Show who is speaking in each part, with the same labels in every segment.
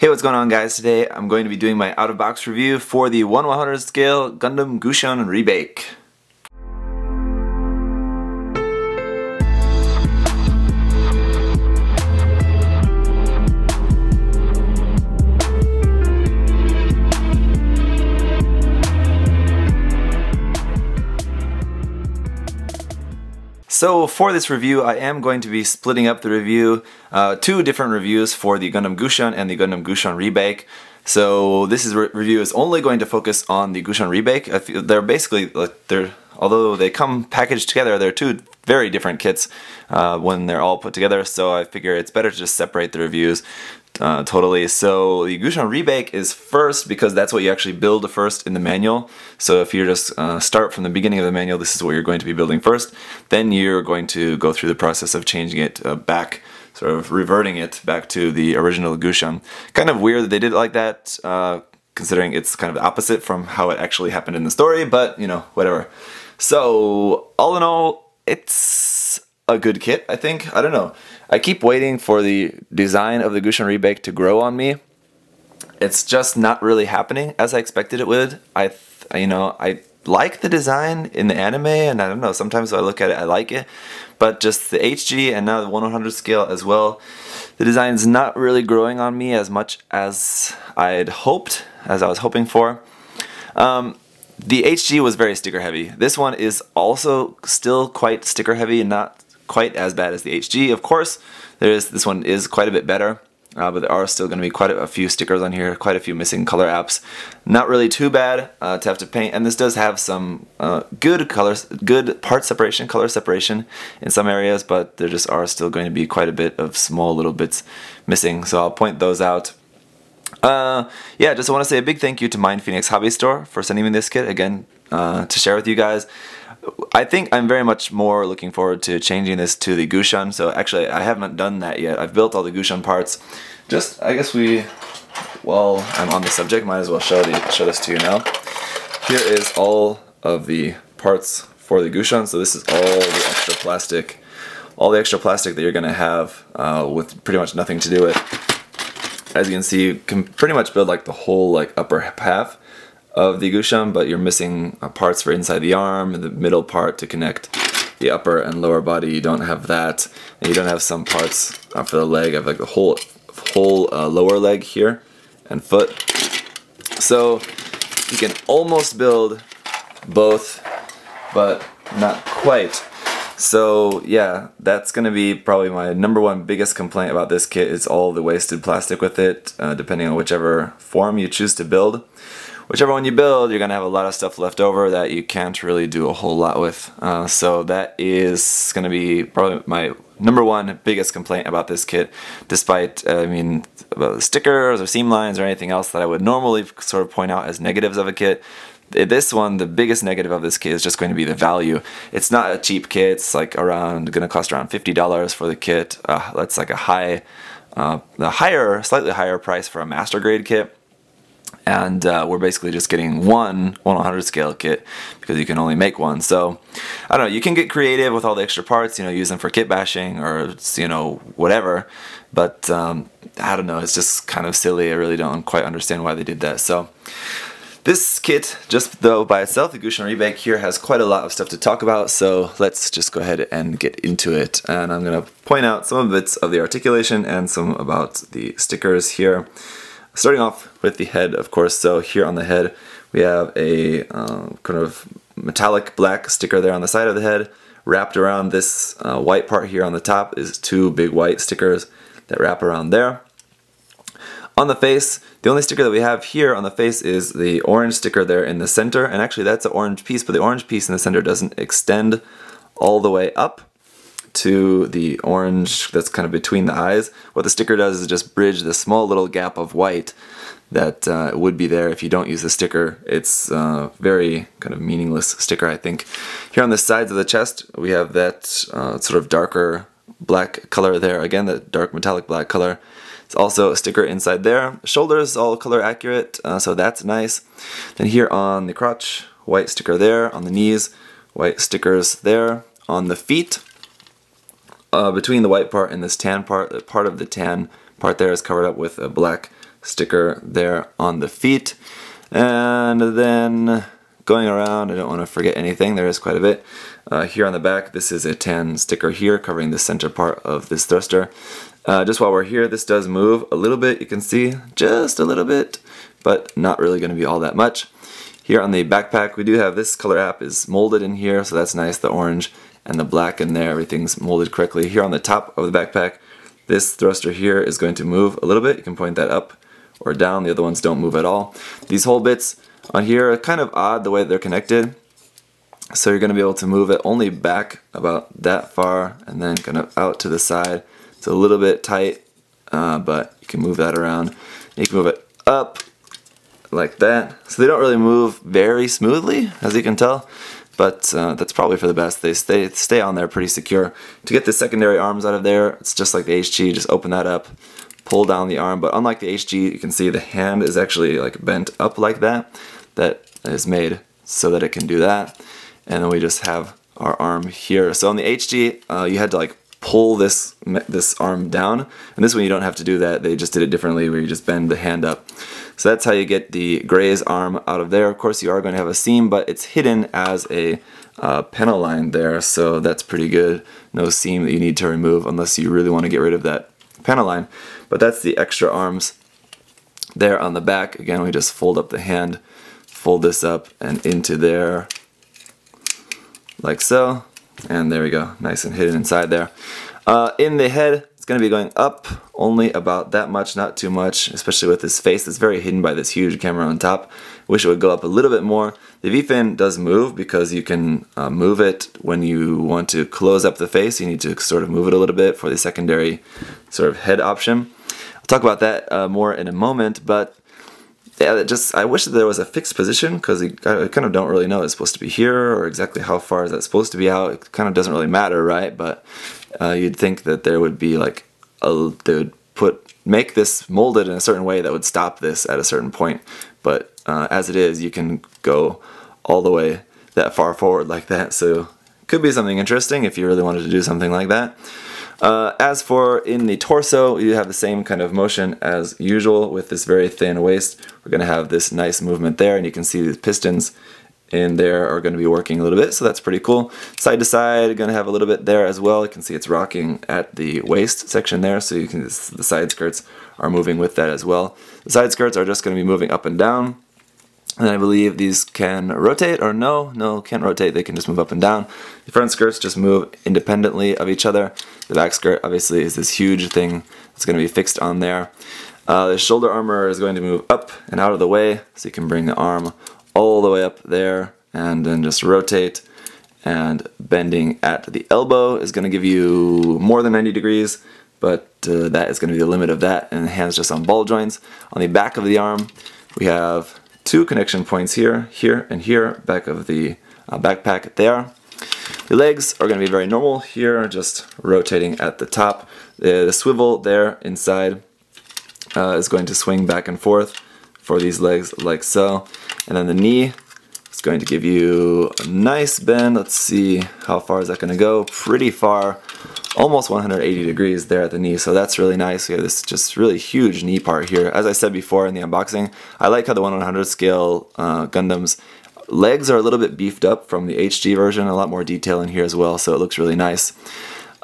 Speaker 1: Hey, what's going on guys? Today I'm going to be doing my out-of-box review for the 1/100 scale Gundam Gusion Rebake. So for this review, I am going to be splitting up the review, two different reviews for the Gundam Gusion and the Gundam Gusion Rebake. So this review is only going to focus on the Gusion Rebake. They're basically, although they come packaged together, they're two very different kits when they're all put together. So I figure it's better to just separate the reviews totally. So the Gusion Rebake is first because that's what you actually build first in the manual. So if you just start from the beginning of the manual, this is what you're going to be building first. Then you're going to go through the process of changing it back, sort of reverting it back to the original Gusion. Kind of weird that they did it like that, considering it's kind of the opposite from how it actually happened in the story, but you know, whatever. So all in all, it's a good kit, I think. I don't know. I keep waiting for the design of the Gusion Rebake to grow on me. It's just not really happening as I expected it would. I like the design in the anime, and I don't know, sometimes when I look at it I like it, but just the HG and now the 1/100 scale as well, the design's not really growing on me as much as I was hoping for. The HG was very sticker heavy. This one is also still quite sticker heavy and not quite as bad as the HG. Of course, this one is quite a bit better, but there are still going to be quite a few stickers on here, quite a few missing color apps. Not really too bad to have to paint, and this does have some good part separation, color separation in some areas, but there just are still going to be quite a bit of small little bits missing, so I'll point those out. Yeah, just want to say a big thank you to MindFenix Hobby Store for sending me this kit again to share with you guys. I think I'm very much more looking forward to changing this to the Gusion. So actually I haven't done that yet. I've built all the Gusion parts. I guess while I'm on the subject, might as well show this to you now. Here is all of the parts for the Gusion. So this is all the extra plastic that you're gonna have with pretty much nothing to do with. As you can see, you can pretty much build like the whole upper half of the Gusion, but you're missing parts for inside the arm and the middle part to connect the upper and lower body. You don't have that, and you don't have some parts for the leg. I have like the whole lower leg here and foot. So you can almost build both, but not quite. So yeah, that's gonna be probably my #1 biggest complaint about this kit is all the wasted plastic with it, depending on whichever form you choose to build. Whichever one you build, you're going to have a lot of stuff left over that you can't really do a whole lot with. So that is going to be probably my #1 biggest complaint about this kit, despite, about the stickers or seam lines or anything else that I would normally sort of point out as negatives of a kit. This one, the biggest negative of this kit is just going to be the value. It's not a cheap kit. It's like going to cost around $50 for the kit. That's like a slightly higher price for a master grade kit. And we're basically just getting one 1/100 scale kit because you can only make one. So I don't know, you can get creative with all the extra parts, use them for kit bashing or whatever, but I don't know, it's just kind of silly. I really don't quite understand why they did that. So this kit, just though by itself, the Gusion Rebake here has quite a lot of stuff to talk about, so let's just go ahead and get into it. And I'm going to point out some of bits of the articulation and some about the stickers here. Starting off with the head, of course. So here on the head we have a kind of metallic black sticker there on the side of the head. Wrapped around this white part here on the top is two big white stickers that wrap around there. On the face, the only sticker that we have here on the face is the orange sticker there in the center, and actually that's an orange piece, but the orange piece in the center doesn't extend all the way up to the orange that's kind of between the eyes. What the sticker does is just bridge the small little gap of white that would be there if you don't use the sticker. It's a very kind of meaningless sticker, I think. Here on the sides of the chest we have that sort of darker black color there, again that dark metallic black color. It's also a sticker inside there. Shoulders all color accurate, so that's nice. Then here on the crotch, white sticker there. On the knees, white stickers there. On the feet, between the white part and this tan part, part of the tan part there is covered up with a black sticker there on the feet. And then going around, I don't want to forget anything, there is quite a bit. Here on the back, this is a tan sticker here covering the center part of this thruster. Just while we're here, this does move a little bit, you can see, just a little bit, but not really going to be all that much. Here on the backpack, we do have this color app is molded in here, so that's nice, the orange and the black in there, everything's molded correctly. Here on the top of the backpack, this thruster here is going to move a little bit, you can point that up or down, the other ones don't move at all. These whole bits on here are kind of odd the way they're connected, so you're going to be able to move it only back about that far and then kind of out to the side. It's a little bit tight, but you can move that around. You can move it up like that. So they don't really move very smoothly, as you can tell, but that's probably for the best. They stay on there pretty secure. To get the secondary arms out of there, it's just like the HG, just open that up, pull down the arm, but unlike the HG, you can see the hand is actually like bent up like that. That is made so that it can do that. And then we just have our arm here. So on the HG, you had to like pull this arm down, and this one you don't have to do that. They just did it differently, where you just bend the hand up. So that's how you get the Gray's arm out of there. Of course, you are going to have a seam, but it's hidden as a panel line there, so that's pretty good. No seam that you need to remove unless you really want to get rid of that panel line. But that's the extra arms there on the back. Again, we just fold up the hand, fold this up and into there like so, and there we go, nice and hidden inside there. In the head, it's going to be going up only about that much, not too much, especially with this face that's very hidden by this huge camera on top. Wish it would go up a little bit more. The V-fin does move because you can move it when you want to close up the face. You need to sort of move it a little bit for the secondary sort of head option. I'll talk about that more in a moment, but yeah, I wish that there was a fixed position, because I kind of don't really know it's supposed to be here or exactly how far is that supposed to be out. It kind of doesn't really matter, right? But you'd think that there would be like they would make this molded in a certain way that would stop this at a certain point. But as it is, you can go all the way that far forward like that. So it could be something interesting if you really wanted to do something like that. As for in the torso, you have the same kind of motion as usual with this very thin waist. We're going to have this nice movement there, and you can see the pistons in there are going to be working a little bit, so that's pretty cool. Side to side, going to have a little bit there as well. You can see it's rocking at the waist section there, so you can, the side skirts are moving with that as well. The side skirts are just going to be moving up and down. And I believe these can rotate, or no, can't rotate, they can just move up and down. The front skirts just move independently of each other. The back skirt obviously is this huge thing that's going to be fixed on there. The shoulder armor is going to move up and out of the way, so you can bring the arm all the way up there and then just rotate. And bending at the elbow is going to give you more than 90 degrees, but that is going to be the limit of that, and the hand's just on ball joints. On the back of the arm, we have two connection points here, here, and here, back of the backpack there. The legs are going to be very normal here, just rotating at the top. The swivel there inside is going to swing back and forth for these legs like so. And then the knee is going to give you a nice bend. Let's see, how far is that going to go? Pretty far, almost 180 degrees there at the knee, so that's really nice. We have this just really huge knee part here. As I said before in the unboxing, I like how the 1/100 scale Gundam's legs are a little bit beefed up from the HG version, a lot more detail in here as well, so it looks really nice.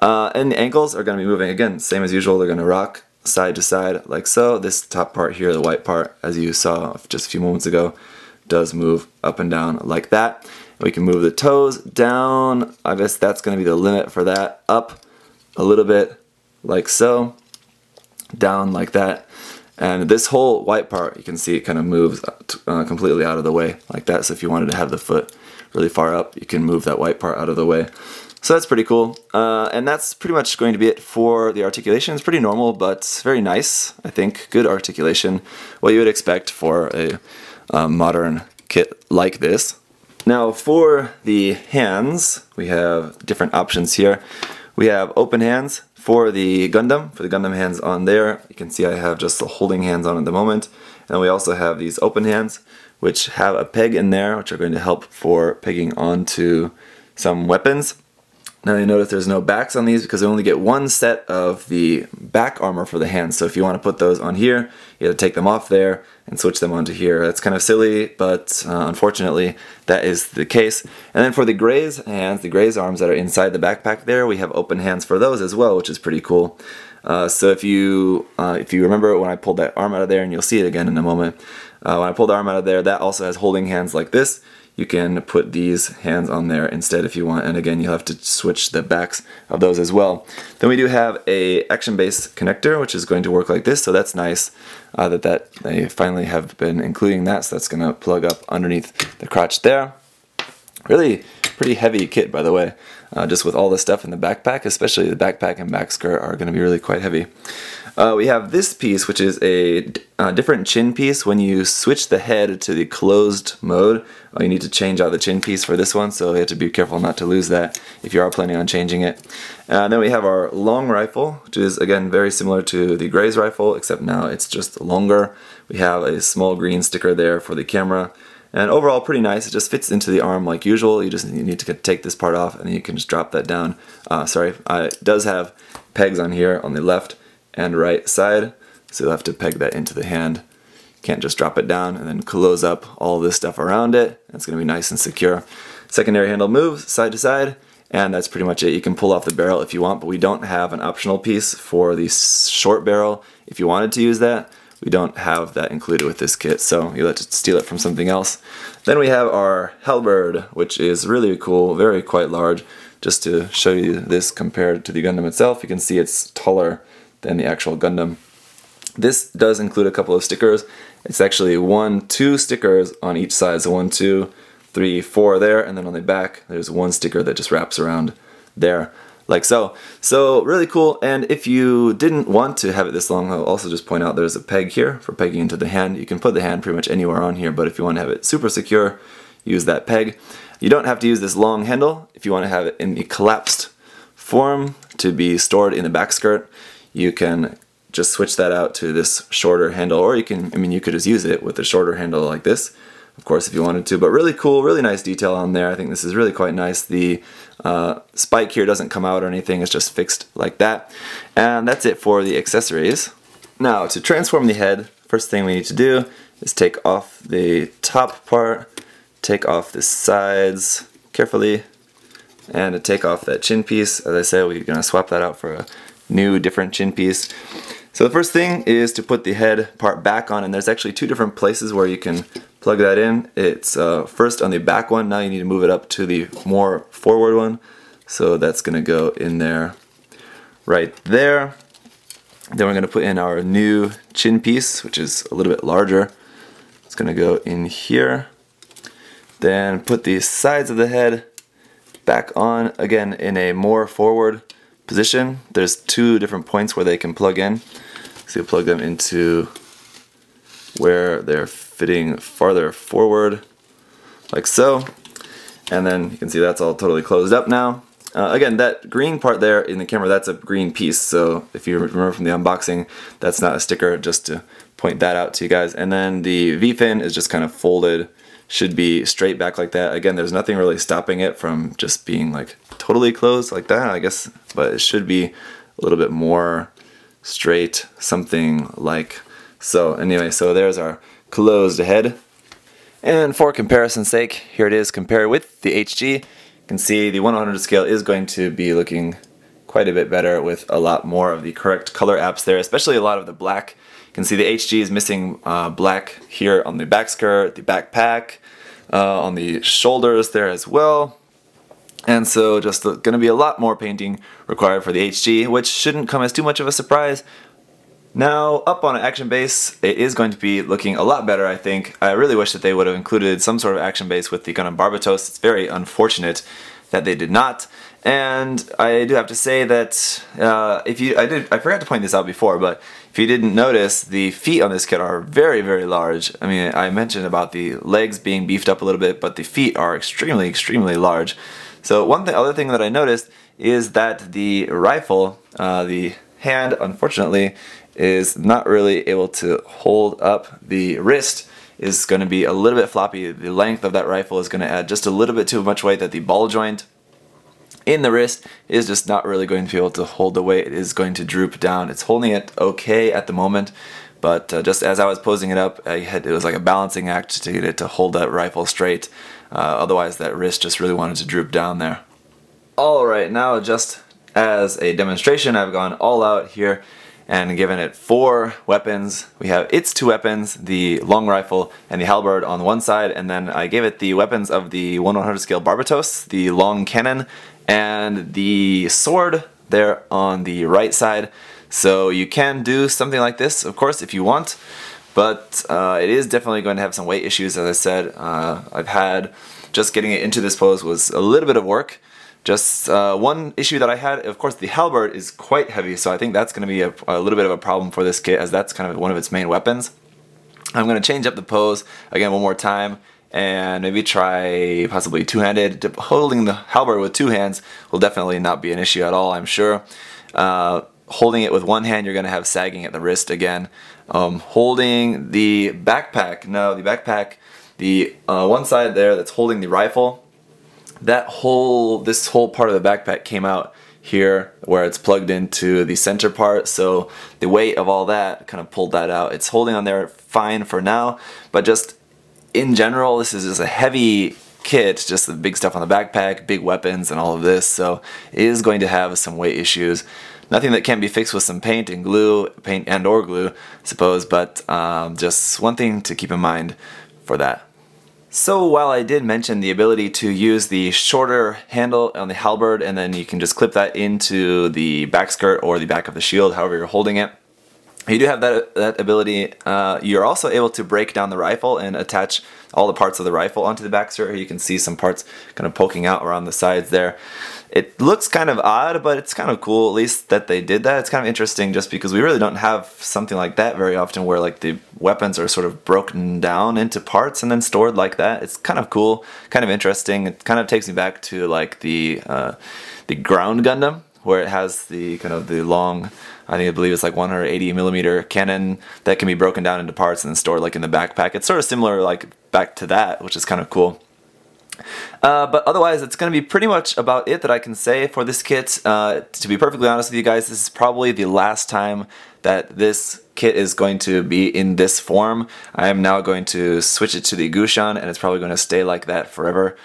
Speaker 1: And the ankles are going to be moving, again, same as usual, they're going to rock side to side like so. This top part here, the white part, as you saw just a few moments ago, does move up and down like that. We can move the toes down, I guess that's going to be the limit for that, up a little bit like so, down like that, and this whole white part, you can see it kind of moves completely out of the way like that. So if you wanted to have the foot really far up, you can move that white part out of the way. So that's pretty cool, and that's pretty much going to be it for the articulation. It's pretty normal, but very nice, I think. Good articulation, what you would expect for a modern kit like this. Now for the hands, we have different options here. We have open hands for the Gundam hands on there. You can see I have just the holding hands on at the moment. And we also have these open hands, which have a peg in there, which are going to help for pegging onto some weapons. Now you notice there's no backs on these because we only get one set of the back armor for the hands. So if you want to put those on here, you have to take them off there and switch them onto here. That's kind of silly, but unfortunately that is the case. And then for the Graze hands, the Graze arms that are inside the backpack there, we have open hands for those as well, which is pretty cool. So if you remember when I pulled that arm out of there, and you'll see it again in a moment, when I pulled the arm out of there, that also has holding hands like this. You can put these hands on there instead if you want, and again you'll have to switch the backs of those as well. Then we do have a action base connector, which is going to work like this, so that's nice that they finally have been including that, so that's going to plug up underneath the crotch there. Really pretty heavy kit, by the way, just with all the stuff in the backpack, especially the backpack and back skirt are going to be really quite heavy. We have this piece, which is a different chin piece. When you switch the head to the closed mode, you need to change out the chin piece for this one, so you have to be careful not to lose that if you are planning on changing it. Then we have our long rifle, which is again very similar to the Graze rifle, except now it's just longer. We have a small green sticker there for the camera. And overall pretty nice. It just fits into the arm like usual. You need to take this part off and then you can just drop that down. It does have pegs on here on the left and right side, so you'll have to peg that into the hand. Can't just drop it down and then close up all this stuff around it. It's going to be nice and secure. Secondary handle moves side to side, and that's pretty much it. You can pull off the barrel if you want, but we don't have an optional piece for the short barrel. If you wanted to use that, we don't have that included with this kit, so you'll have to steal it from something else. Then we have our halberd, which is really cool, very quite large. Just to show you this compared to the Gundam itself, you can see it's taller than the actual Gundam. This does include a couple of stickers. It's actually 2 stickers on each side, so 1, 2, 3, 4 there, and then on the back there's 1 sticker that just wraps around there, like so. So really cool, and if you didn't want to have it this long, I'll also just point out there's a peg here for pegging into the hand. You can put the hand pretty much anywhere on here, but if you want to have it super secure, use that peg. You don't have to use this long handle. If you want to have it in the collapsed form to be stored in the back skirt, you can just switch that out to this shorter handle, or you could just use it with a shorter handle like this, of course, if you wanted to. But really cool, really nice detail on there. I think this is really quite nice. The spike here doesn't come out or anything, it's just fixed like that. And that's it for the accessories. Now, to transform the head, first thing we need to do is take off the top part, take off the sides carefully, and to take off that chin piece. As I said, we're going to swap that out for a new different chin piece. So the first thing is to put the head part back on, and there's actually 2 different places where you can plug that in. It's first on the back one. Now you need to move it up to the more forward one, so that's going to go in there right there. Then we're going to put in our new chin piece, which is a little bit larger. It's going to go in here. Then put the sides of the head back on, again in a more forward position. There's 2 different points where they can plug in. So you plug them into where they're fitting farther forward, like so. And then you can see that's all totally closed up now. Again, that green part there in the camera, that's a green piece. So if you remember from the unboxing, that's not a sticker, just to point that out to you guys. And then the V-fin is just kind of folded, should be straight back like that. Again, there's nothing really stopping it from just being like totally closed like that, I guess, but it should be a little bit more straight, something like so. Anyway, so there's our closed head. And for comparison's sake, here it is compared with the HG. You can see the 1/100 scale is going to be looking quite a bit better with a lot more of the correct color apps there, especially a lot of the black. You can see the HG is missing black here on the back skirt, the backpack, on the shoulders there as well. And so just going to be a lot more painting required for the HG, which shouldn't come as too much of a surprise. Now, up on action base, it is going to be looking a lot better, I think. I really wish that they would have included some sort of action base with the Gundam Barbatos. It's very unfortunate that they did not. And I do have to say that I forgot to point this out before, but if you didn't notice, the feet on this kit are very, very large. I mean, I mentioned about the legs being beefed up a little bit, but the feet are extremely, extremely large. So other thing that I noticed is that the rifle, the hand, unfortunately, is not really able to hold up. The wrist is going to be a little bit floppy. The length of that rifle is going to add just a little bit too much weight that the ball joint in the wrist is just not really going to be able to hold the weight. It is going to droop down. It's holding it okay at the moment, but just as I was posing it up, it was like a balancing act to get it to hold that rifle straight. Otherwise that wrist just really wanted to droop down there. Alright, now just as a demonstration, I've gone all out here and given it 4 weapons. We have its 2 weapons, the long rifle and the halberd on one side, and then I gave it the weapons of the 1/100 scale Barbatos, the long cannon, and the sword there on the right side. So you can do something like this, of course, if you want, but it is definitely going to have some weight issues, as I said. I've had, just getting it into this pose was a little bit of work. Just one issue that I had, of course, the halberd is quite heavy, so I think that's going to be a little bit of a problem for this kit, as that's kind of one of its main weapons. I'm going to change up the pose again one more time and maybe try possibly two-handed. Holding the halberd with 2 hands will definitely not be an issue at all, I'm sure. Holding it with 1 hand, you're going to have sagging at the wrist again. Holding the backpack, the one side there that's holding the rifle, this whole part of the backpack came out here where it's plugged into the center part, so the weight of all that kind of pulled that out. It's holding on there fine for now, but just in general, this is just a heavy kit, just the big stuff on the backpack, big weapons and all of this, so it is going to have some weight issues. Nothing that can't be fixed with some paint and glue, paint and or glue, I suppose, but just one thing to keep in mind for that. So while I did mention the ability to use the shorter handle on the halberd, and then you can just clip that into the back skirt or the back of the shield, however you're holding it, you do have that ability. You're also able to break down the rifle and attach all the parts of the rifle onto the back skirt. You can see some parts kind of poking out around the sides there. It looks kind of odd, but it's kind of cool at least that they did that. It's kind of interesting just because we really don't have something like that very often, where like the weapons are sort of broken down into parts and then stored like that. It's kind of cool, kind of interesting. It kind of takes me back to like the ground Gundam, where it has the kind of the long, I believe it's like 180mm cannon that can be broken down into parts and then stored like in the backpack. It's sort of similar like back to that, which is kind of cool. But otherwise, it's going to be pretty much about it that I can say for this kit. To be perfectly honest with you guys, this is probably the last time that this kit is going to be in this form. I am now going to switch it to the Gusion, and it's probably going to stay like that forever.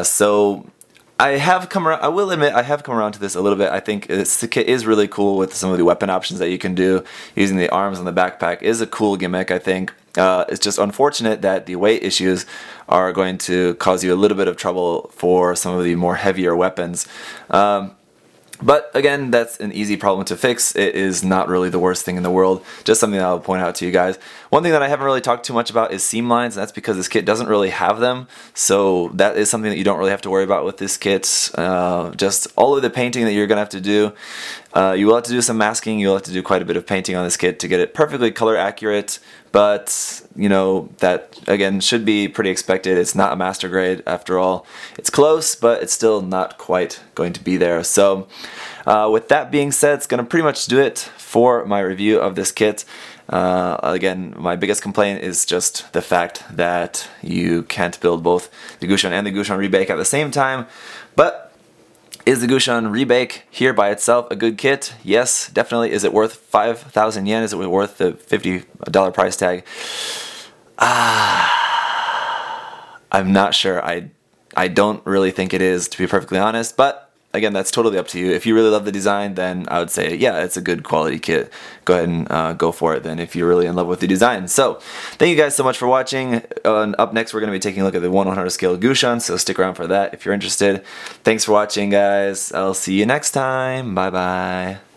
Speaker 1: So I will admit I have come around to this a little bit. I think the kit is really cool with some of the weapon options that you can do. Using the arms on the backpack is a cool gimmick, I think. It's just unfortunate that the weight issues are going to cause you a little bit of trouble for some of the more heavier weapons. But again, that's an easy problem to fix. It is not really the worst thing in the world. Just something that I'll point out to you guys. One thing that I haven't really talked too much about is seam lines, and that's because this kit doesn't really have them. So that is something that you don't really have to worry about with this kit. Just all of the painting that you're going to have to do. You will have to do some masking. You'll have to do quite a bit of painting on this kit to get it perfectly color accurate. But, you know, that, again, should be pretty expected. It's not a master grade, after all. It's close, but it's still not quite going to be there. So, with that being said, it's going to pretty much do it for my review of this kit. Again, my biggest complaint is just the fact that you can't build both the Gusion and the Gusion Rebake at the same time. But is the Gusion Rebake here by itself a good kit? Yes, definitely. Is it worth 5,000 yen? Is it worth the $50 price tag? I'm not sure. I don't really think it is, to be perfectly honest, but again, that's totally up to you. If you really love the design, then I would say, yeah, it's a good quality kit. Go ahead and go for it then if you're really in love with the design. So, thank you guys so much for watching. Up next, we're going to be taking a look at the 1/100 scale Gusion, so stick around for that if you're interested. Thanks for watching, guys. I'll see you next time. Bye-bye.